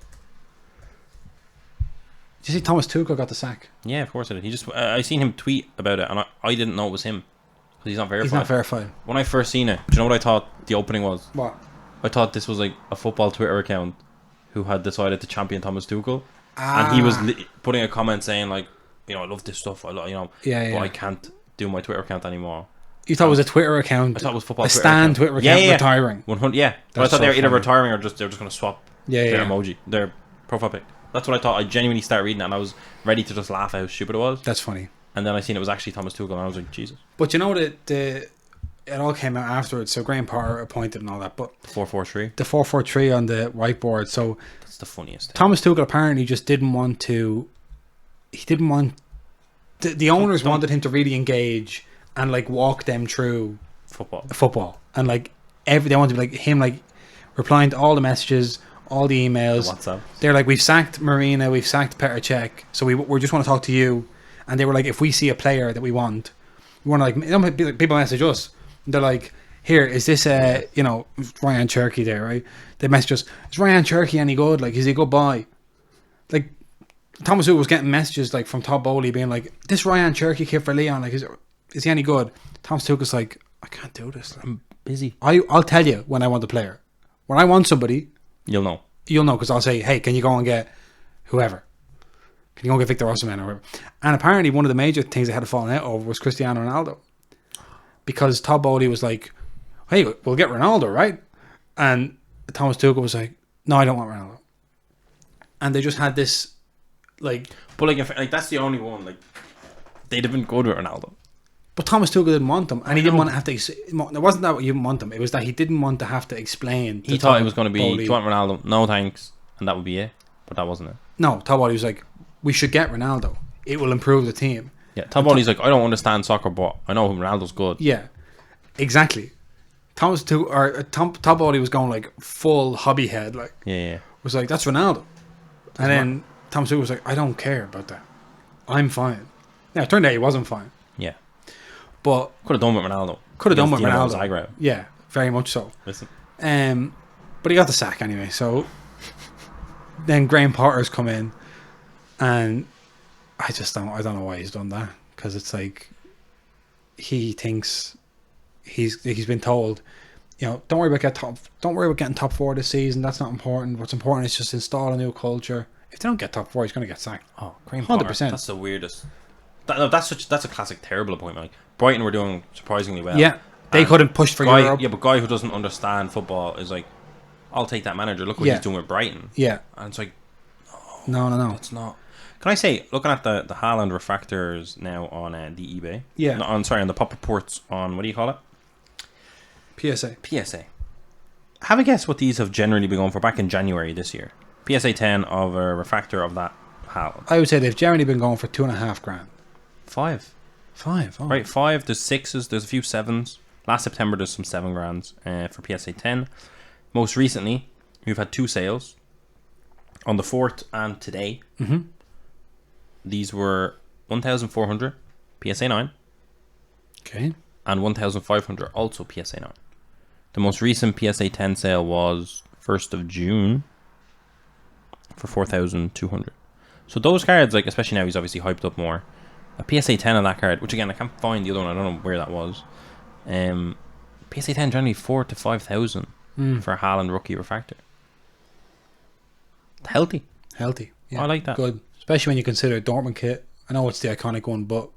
Did you see Thomas Tuchel got the sack? Yeah, of course I did. I seen him tweet about it, and I didn't know it was him. Because he's not verified. He's not verified. When I first seen it, do you know what I thought the opening was? What? I thought this was like a football Twitter account who had decided to champion Thomas Tuchel. And he was putting a comment saying like, you know, I love this stuff, but I can't do my Twitter account anymore. You thought it was a Twitter account? I thought it was football. A Stan Twitter account retiring. 100. Yeah, but I thought they were either retiring or they were just going to swap their emoji, their profile pic. That's what I thought. I genuinely started reading it and I was ready to just laugh at how stupid it was. That's funny. And then I seen it was actually Thomas Tuchel and I was like, Jesus. But you know that it all came out afterwards. So Graham Potter appointed and all that. But 4-4-3. The 4-4-3 on the whiteboard. So that's the funniest thing. Thomas Tuchel apparently just didn't want to. He didn't want. The owners wanted him to really engage and like walk them through football and like they wanted to be like him like replying to all the messages, all the emails. The WhatsApp. They're like, we've sacked Marina, we've sacked Petr Cech, so we just want to talk to you. And they were like, if we see a player that we want to like people message us. They're like, here, is this Ryan Cherky there, right? They message us, is Ryan Cherky any good? Like, is he a good buy? Like Thomas Tuchel was getting messages like from Todd Bowley being like, this Ryan Cherky kid for Leon, like is he any good? Thomas Tuchel's like, I can't do this. I'm busy. I'll tell you when I want a player. When I want somebody, you'll know because I'll say, hey, can you go and get whoever? Can you go and get Victor Osimhen or whoever? And apparently one of the major things they had to fall out over was Cristiano Ronaldo, because Todd Bowley was like, hey, we'll get Ronaldo, right? And Thomas Tuchel was like, no, I don't want Ronaldo. And they just had this, like... But, like that's the only one, like, they'd have been good with Ronaldo. But Thomas Tuchel didn't want them. And he didn't want to have to... It wasn't that he didn't want them. It was that he didn't want to have to explain... He thought it was going to be, do you want Ronaldo? No, thanks. And that would be it. But that wasn't it. No, Todd Bowley was like, we should get Ronaldo. It will improve the team. Yeah, Todd Bowley's like, I don't understand soccer, but I know Ronaldo's good. Yeah, exactly. Todd Bowley was going like full hobby head, like was like, that's Ronaldo. And then Thomas Tuchel was like, I don't care about that. I'm fine. Now it turned out he wasn't fine. Yeah. But could have done with Ronaldo. Ronaldo. Yeah, very much so. Listen. But he got the sack anyway, so then Graham Potter's come in, and I don't know why he's done that, because it's like he thinks he's been told, you know, don't worry about getting top 4 this season. That's not important. What's important is just install a new culture. If they don't get top 4, he's going to get sacked. Oh, Graham Potter, 100%. That's the weirdest. That's a classic terrible appointment. Like Brighton were doing surprisingly well. Yeah, they couldn't push for Europe. Yeah, but guy who doesn't understand football is like, I'll take that manager. Look what he's doing with Brighton. Yeah, and it's like, no, it's not. Can I say, looking at the Haaland refractors now on the eBay? Yeah. On the pop reports on, what do you call it? PSA. Have a guess what these have generally been going for back in January this year. PSA 10 of a refractor of that Haaland. I would say they've generally been going for $2,500. 5. Oh. Right, 5. There's 6s. There's a few 7s. Last September, there's some $7,000 for PSA 10. Most recently, we've had 2 sales on the 4th and today. Mm-hmm. These were 1,400 PSA 9. Okay. And 1,500 also PSA 9. The most recent PSA 10 sale was 1st of June for 4,200. So those cards, like, especially now he's obviously hyped up more. A PSA 10 on that card, which again I can't find the other one. I don't know where that was. PSA 10 generally 4,000 to 5,000 for a Haaland rookie refractor. Healthy. Yeah, I like that. Good, especially when you consider Dortmund kit. I know it's the iconic one, but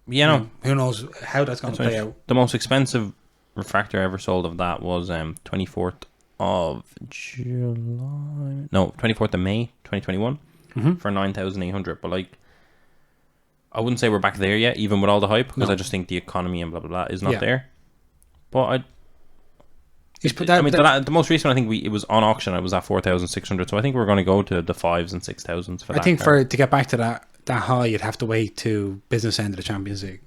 who knows how that's going to play out. The most expensive refractor ever sold of that was 24th of July. No, 24th of May 2021 for 9,800. But like, I wouldn't say we're back there yet, even with all the hype, because I just think the economy and blah blah blah is not there. But the most recent, I think it was on auction. It was at 4,600. So I think we're going to go to the 5s and 6,000s for that. I think to get back to that high, you'd have to wait to business end of the Champions League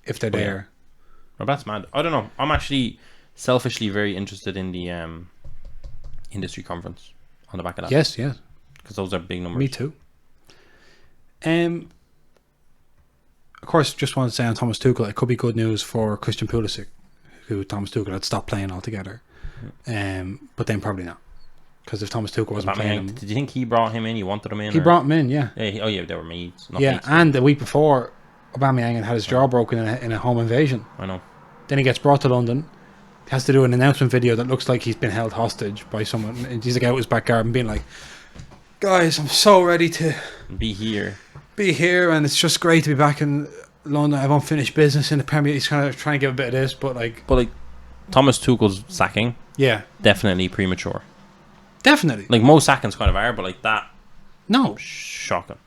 if they're there. Well, that's mad. I don't know. I'm actually selfishly very interested in the industry conference on the back of that. Yes, because those are big numbers. Me too. Of course, just want to say on Thomas Tuchel, it could be good news for Christian Pulisic, who Thomas Tuchel had stopped playing altogether. But then probably not, because if Thomas Tuchel wasn't playing him, did you think he brought him in? You wanted him in? He brought him in, yeah. Yeah, they were mates. Mates. And the week before, Aubameyang had his jaw broken in a home invasion. I know. Then he gets brought to London. He has to do an announcement video that looks like he's been held hostage by someone. And he's like out his back garden being like, guys, I'm so ready to be here, and it's just great to be back in London. I've unfinished business in the Premier League. He's kind of trying to give a bit of this, but Thomas Tuchel's sacking, definitely premature. Definitely, like most sackings kind of are, but like that, no, shocking,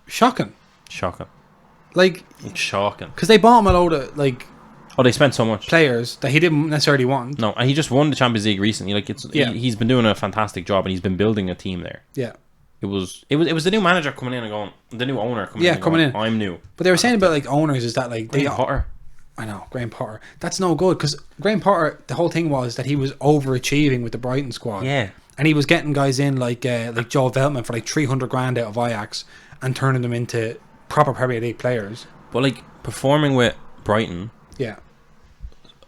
like shocking, because they bought him a load of they spent so much players that he didn't necessarily want. No, and he just won the Champions League recently. Like he's been doing a fantastic job, and he's been building a team there. Yeah. It was the new manager coming in and going, the new owner coming in. I'm new. But they were saying about owners is that Graham Potter. I know, Graham Potter. That's no good, because Graham Potter, the whole thing was that he was overachieving with the Brighton squad. Yeah. And he was getting guys in like Joel Veltman for $300,000 out of Ajax and turning them into proper Premier League players. But performing with Brighton,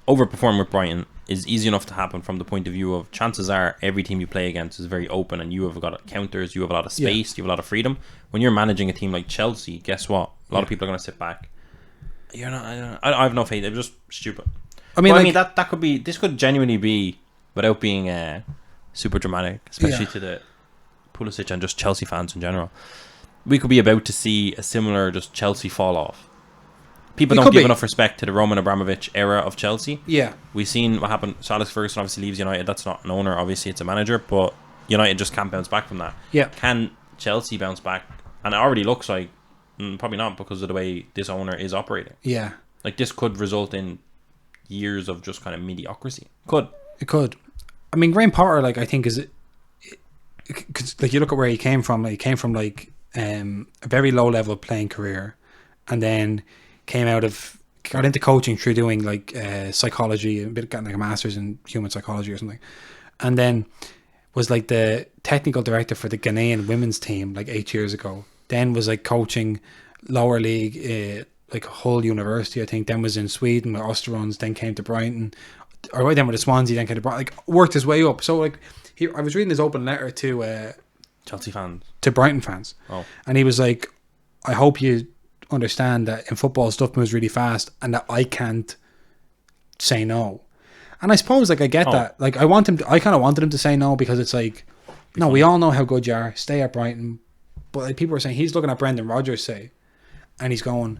overperforming with Brighton is easy enough to happen from the point of view of chances are every team you play against is very open and you have got counters, you have a lot of space, you have a lot of freedom. When you're managing a team like Chelsea, guess what? A lot of people are going to sit back. You're not. I have no faith. It was just stupid. I mean, that could be. This could genuinely be, without being super dramatic, especially to the Pulisic and just Chelsea fans in general. We could be about to see a similar just Chelsea fall off People don't give enough respect to the Roman Abramovich era of Chelsea. Yeah. We've seen what happened. Sir Alex Ferguson obviously leaves United. That's not an owner. Obviously, it's a manager. But United just can't bounce back from that. Yeah. Can Chelsea bounce back? And it already looks like probably not, because of the way this owner is operating. Yeah. Like, this could result in years of just kind of mediocrity. It could. I mean, Graham Potter, like, I think is... Cause, like, you look at where he came from. Like, he came from, like, a very low-level playing career. And then got into coaching through doing, like, psychology. Got, like, a master's in human psychology or something. And then was, like, the technical director for the Ghanaian women's team, like, 8 years ago. Then was, like, coaching lower league... like Hull University, I think. Then was in Sweden with Östersunds, then came to Brighton, or right then with the Swansea, then came to Brighton. Like, worked his way up. So, like, I was reading his open letter to Chelsea fans, to Brighton fans, and he was like, "I hope you understand that in football stuff moves really fast, and that I can't say no." And I suppose, like, I get that. Like, I kind of wanted him to say no, because it's like, no, we all know how good you are. Stay at Brighton. But, like, people are saying, he's looking at Brendan Rodgers, say, and he's going,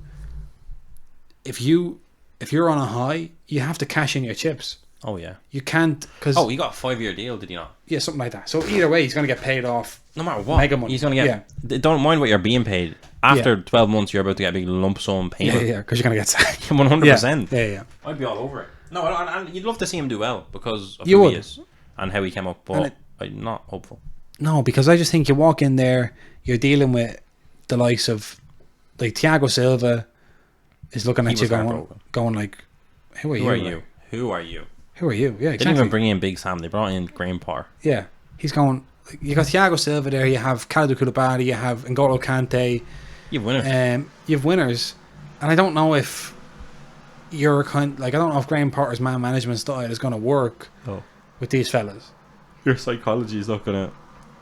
if you're on a high, you have to cash in your chips. Oh, yeah. You can't, because... he got a 5-year deal, did he not? Yeah, something like that. So either way, he's going to get paid off. No matter what. Mega money. He's going to get... Yeah. Don't mind what you're being paid. After 12 months, you're about to get a big lump sum payment. Yeah, because you're going to get sacked. 100%. Yeah. I'd be all over it. No, and you'd love to see him do well, because of who he is and how he came up, but I'm not hopeful. No, because I just think you walk in there, you're dealing with the likes of, like, Thiago Silva is looking at you going like, who are you? Who are you? Yeah, exactly. They didn't even bring in Big Sam. They brought in Graham Potter. Yeah. He's going, you got Thiago Silva there, you have Kalidou Koulibaly, you have N'Golo Kante. You have winners. You have winners. And I don't know if I don't know if Graham Potter's man management style is going to work with these fellas. Your psychology is not going to...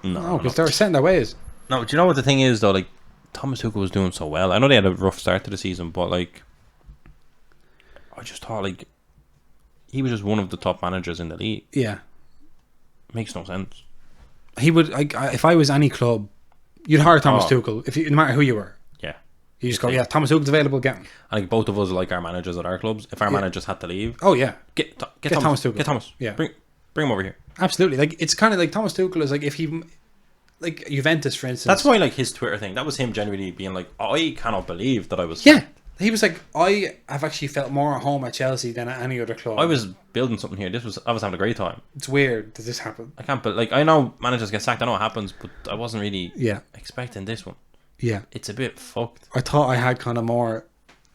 No, because they're set in their ways. No, do you know what the thing is, though? Like, Thomas Tuchel was doing so well. I know they had a rough start to the season, but, like, I just thought, like, he was just one of the top managers in the league. Yeah. Makes no sense. He would, like, if I was any club, you'd hire Thomas Tuchel, no matter who you were. Yeah. You just go, Thomas Tuchel's available, get him. I think both of us like our managers at our clubs. If our managers had to leave... Oh, yeah. Get Thomas Tuchel. Get Thomas. Yeah. Bring him over here. Absolutely. Like, it's kind of like Thomas Tuchel is like, if he... Like Juventus, for instance. That's why, like, his Twitter thing, that was him genuinely being like, I cannot believe that I was... Yeah. He was like, I have actually felt more at home at Chelsea than at any other club. I was building something here. I was having a great time. It's weird that this happened. I can't, but, like, I know managers get sacked. I know it happens, but I wasn't really expecting this one. Yeah. It's a bit fucked. I thought I had kind of more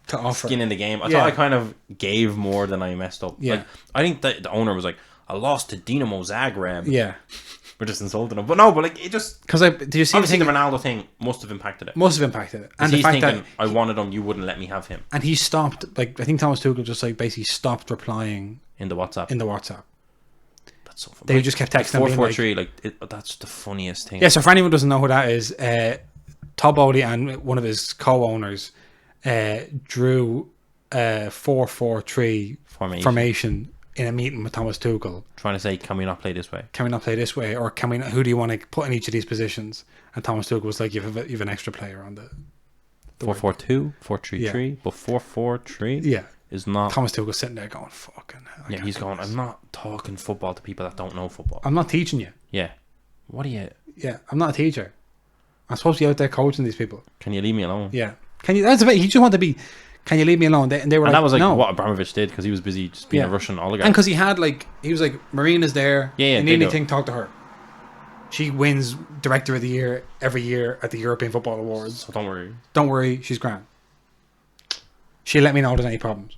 to offer. Skin in the game. I thought I kind of gave more than I messed up. Yeah. Like, I think that the owner was like, I lost to Dinamo Zagreb. Yeah. We're just insulting him. But no, but, like, it just... Because do you see obviously the Ronaldo thing must have impacted it. And the fact that I wanted him, you wouldn't let me have him. And he stopped, like, I think Thomas Tuchel just, like, basically stopped replying in the WhatsApp. That's so funny. They just kept texting him. 443, that's the funniest thing. Yeah, so for anyone who doesn't know who that is, Todd Bowley and one of his co-owners drew a 4-4-3 formation in a meeting with Thomas Tuchel, trying to say, can we not play this way? Or can we not, who do you want to put in each of these positions? And Thomas Tuchel was like, you have an extra player on the 4-4-2, 4-3-3, but 4-4-3 is not... Thomas Tuchel's sitting there going, fucking hell. Yeah, he's going, I'm not talking football to people that don't know football. I'm not teaching you. Yeah. What are you... Yeah, I'm not a teacher. I'm supposed to be out there coaching these people. Can you leave me alone? Yeah. That's about, he just wanted to be... Can you leave me alone? And they were that was like no. what Abramovich did, because he was busy just being a Russian oligarch. And because he was like, Marina's there. Yeah, you need anything, talk to her. She wins Director of the Year every year at the European Football Awards. So don't worry. Don't worry, she's grand. She'll let me know if there's any problems.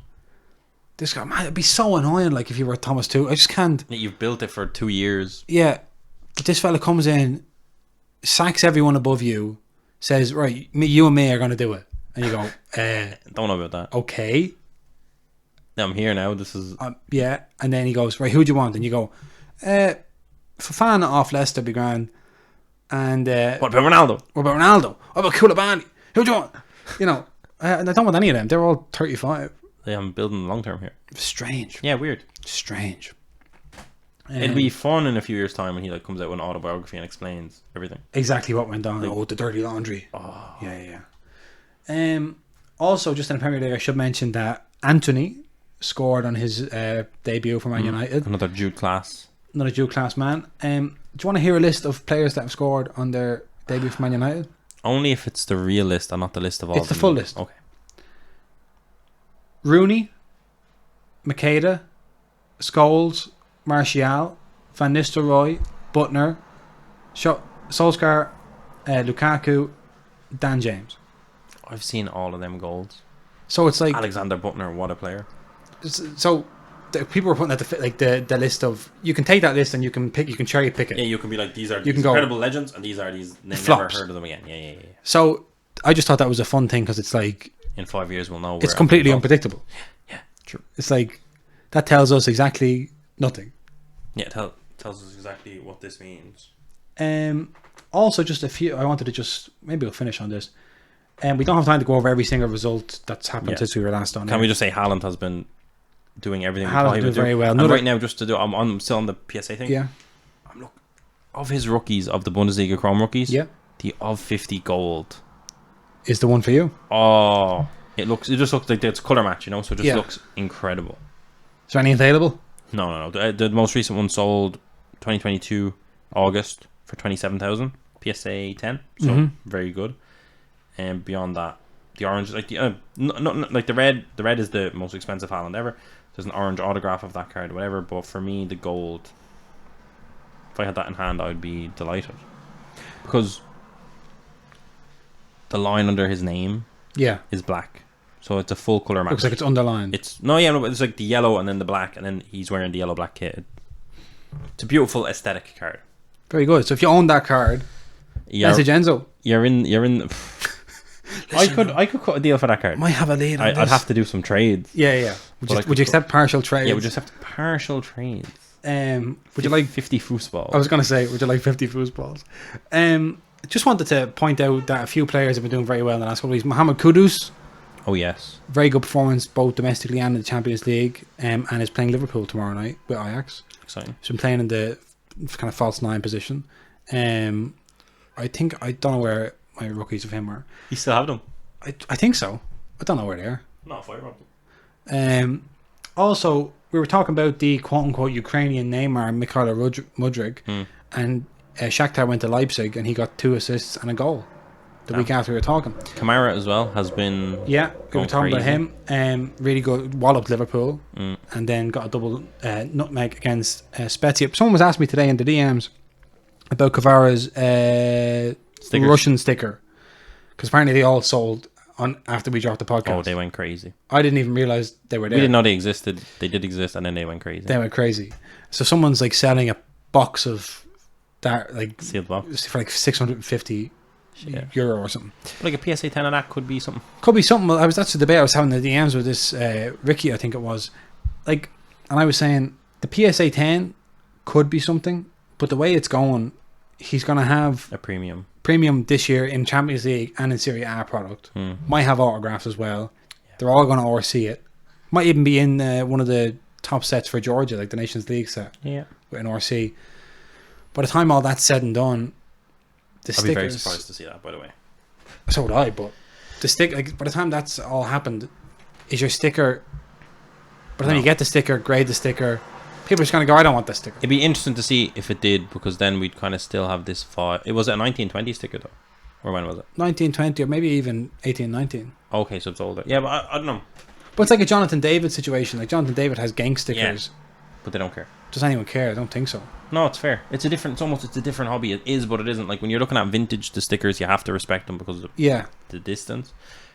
This guy, man, it'd be so annoying, like, if you were Thomas Tuchel. I just can't. You've built it for 2 years. Yeah. But this fella comes in, sacks everyone above you, says, right, you and me are going to do it. And you go, don't know about that. Okay. I'm here now. This is... yeah. And then he goes, right, who do you want? And you go, Fofana off Leicester be grand. And... what about Ronaldo? What about Koulibaly? Who do you want? You know, I don't want any of them. They're all 35. Yeah, I'm building long term here. Strange. Yeah, weird. Strange. It'd be fun in a few years' time when he, like, comes out with an autobiography and explains everything. Exactly what went on. Like, the dirty laundry. Oh. Yeah. Also, just in the Premier League, I should mention that Anthony scored on his debut for Man United. Another Jude class. Another Jude class man. Do you want to hear a list of players that have scored on their debut for Man United? Only if it's the real list and not the list of all. It's the full list. Okay. Rooney, Makeda, Scholes, Martial, Van Nistelrooy, Butner, Solskjaer, Lukaku, Dan James. I've seen all of them goals. So it's like Alexander Butner, what a player. So people were putting out the list of, you can take that list and you can cherry pick it. Yeah, you can be like, these are these incredible legends and these are these flops. Never heard of them again. Yeah. So I just thought that was a fun thing because it's like, in 5 years we'll know. It's completely unpredictable. Yeah, true. It's like, that tells us exactly nothing. Yeah, it tells us exactly what this means. Also, just a few, I wanted to just, maybe we'll finish on this. We don't have time to go over every single result that's happened since we were last on. Can we just say Haaland has been doing everything we thought thought he would do very well. And right now, just to do, I'm still on the PSA thing. Yeah. Of his rookies, of the Bundesliga Chrome rookies, the of 50 gold is the one for you. Oh, it just looks like it's a colour match, so it just looks incredible. Is there any available? No. The most recent one sold 2022 August for 27,000 PSA 10, so very good. And beyond that, the orange, like the like the red is the most expensive Haaland ever. There's an orange autograph of that card, whatever. But for me, the gold, if I had that in hand, I would be delighted because the line under his name, is black, so it's a full color match. Looks like it's underlined. It's like the yellow and then the black, and then he's wearing the yellow black kit. It's a beautiful aesthetic card. Very good. So if you own that card, message Enzo. You're in. I could cut a deal for that card. Might have a lead on I'd have to do some trades. Yeah. Would you accept partial trades? Yeah, we just have to partial trades. Would you like 50 foosballs? I was going to say, would you like 50 foosballs? Just wanted to point out that a few players have been doing very well in the last couple of weeks. Mohamed Kudus. Oh yes. Very good performance both domestically and in the Champions League, and is playing Liverpool tomorrow night with Ajax. Exciting. He's been playing in the kind of false nine position. I don't know where my rookies of him are. You still have them? I think so. I don't know where they are. Not fire up them. Also, we were talking about the quote-unquote Ukrainian Neymar, Mikhailo Mudryk, and Shakhtar went to Leipzig and he got 2 assists and a goal the week after we were talking. Kamara as well has been we were talking about him. Really good, walloped Liverpool, and then got a double nutmeg against Spezia. Someone was asking me today in the DMs about Kvara's Russian sticker, because apparently they all sold on after we dropped the podcast. Oh, they went crazy. I didn't even realize they were there. We didn't know they existed. They did exist, and then they went crazy. They went crazy. So someone's like selling a box of that, like sealed box for like 650 euro or something. Like a PSA 10 of that could be something. Could be something. That's the debate I was having in the DMs with this Ricky, I think it was. Like, and I was saying the PSA 10 could be something, but the way it's going, he's going to have a premium this year in Champions League and in Serie A product. Might have autographs as well. They're all going to RC it. Might even be in one of the top sets for Georgia, like the Nations League set. Yeah, with an RC. By the time all that's said and done, the stickers. I'd be very surprised to see that, by the way. So would I, but the stick, like, by the time that's all happened, is your sticker? By the time you get the sticker, grade the sticker, people are just going to go, I don't want this sticker. It'd be interesting to see if it did, because then we'd kind of still have this file. It was a 1920 sticker though, or when was it? 1920, or maybe even 1819. Okay, so it's older. Yeah, but I don't know. But it's like a Jonathan David situation. Like Jonathan David has gang stickers, but they don't care. Does anyone care? I don't think so. No, it's fair. It's a different hobby. It is, but it isn't. Like when you're looking at vintage, the stickers, you have to respect them because of the distance.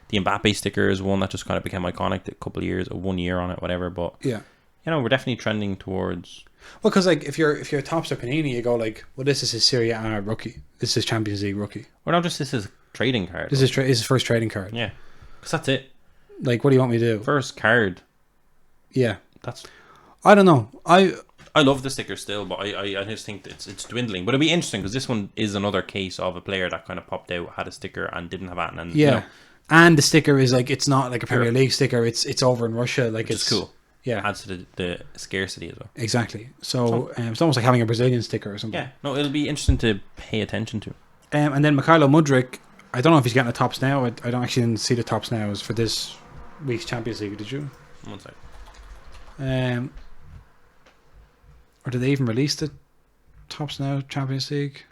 The Mbappe sticker is one that just kind of became iconic. A couple of years, 1 year on it, whatever. But we're definitely trending towards. Well, because like if you're Topps or Panini, you go like, well, this is his Serie A rookie. This is Champions League rookie. Well, not just this is a trading card. This is his first trading card. Yeah, because that's it. Like, what do you want me to do? First card. Yeah, that's. I don't know. I love the sticker still, but I just think that it's dwindling. But it'll be interesting because this one is another case of a player that kind of popped out, had a sticker, and didn't have it. And and the sticker is like, it's not like a Premier League sticker. It's over in Russia. Like, it's cool. Yeah, adds to the scarcity as well. Exactly. So it's almost like having a Brazilian sticker or something. Yeah. No, it'll be interesting to pay attention to. And then Mikhailo Mudryk, I don't know if he's getting the tops now. I don't actually didn't see the tops now. It was for this week's Champions League. Did you? 1 second. Or did they even release the tops now? Champions League?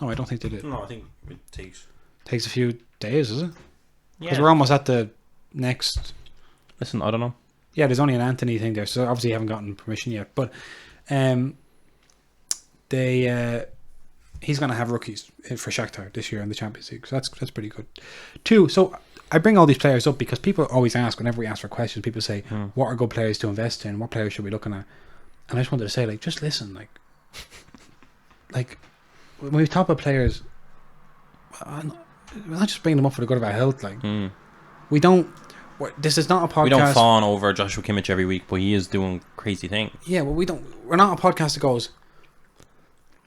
No, I don't think they did. No, I think it takes a few days, is it? Because Yeah. we're almost at the next. Listen, I don't know. Yeah, there's only an Anthony thing there, so obviously you haven't gotten permission yet. But he's going to have rookies for Shakhtar this year in the Champions League, so that's pretty good. 2. So I bring all these players up because people always ask, whenever we ask for questions, people say, what are good players to invest in? What players should we be looking at? And I just wanted to say, like, just listen. Like when we talk about players, we're not just bringing them up for the good of our health. Like, we don't. This is not a podcast. We don't fawn over Joshua Kimmich every week, but he is doing crazy things. Yeah, well, we don't. We're not a podcast that goes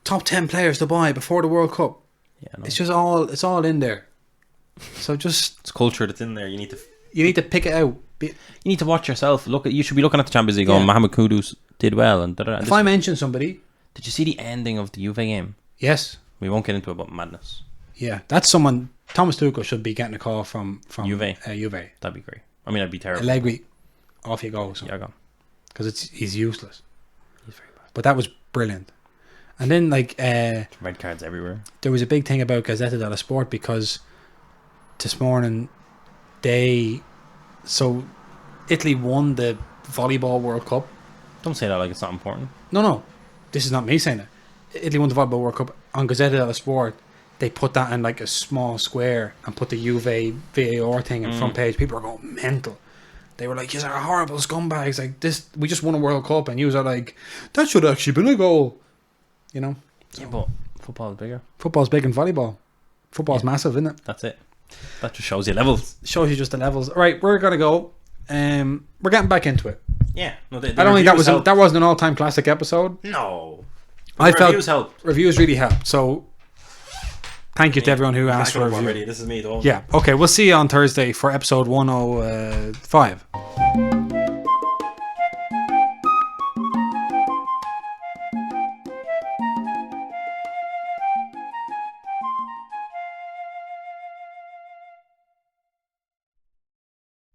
top 10 players to buy before the World Cup. Yeah, no. It's just all in there. So just it's culture that's in there. You need to pick it out. You need to watch yourself. You should be looking at the Champions League. Going, Mohamed Kudus did well, and if I mention somebody, did you see the ending of the Juve game? Yes. We won't get into it, but madness. Yeah, that's someone. Thomas Tuchel should be getting a call from Juve. Juve. That'd be great. I mean, that'd be terrible. Allegri, off you go. So. Yeah, go. Because he's useless. He's very bad. But that was brilliant. And then red cards everywhere. There was a big thing about Gazzetta dello Sport because this morning Italy won the volleyball World Cup. Don't say that like it's not important. No, this is not me saying it. Italy won the volleyball World Cup. On Gazzetta dello Sport, they put that in like a small square and put the Juve VAR thing in front page. People are going mental. They were like, "You're horrible scumbags! Like this, we just won a World Cup," and you are like, "That should actually been a goal." You know? Yeah, but football is bigger. Football's big in volleyball. Football's massive, isn't it? That's it. That just shows you levels. Shows you just the levels. All right, we're gonna go. We're getting back into it. Yeah. No, I don't think that wasn't an all-time classic episode. No. I felt reviews helped. Reviews really helped. So thank you to everyone who asked for a review. Already. This is me, though. Yeah. Okay. We'll see you on Thursday for episode 105.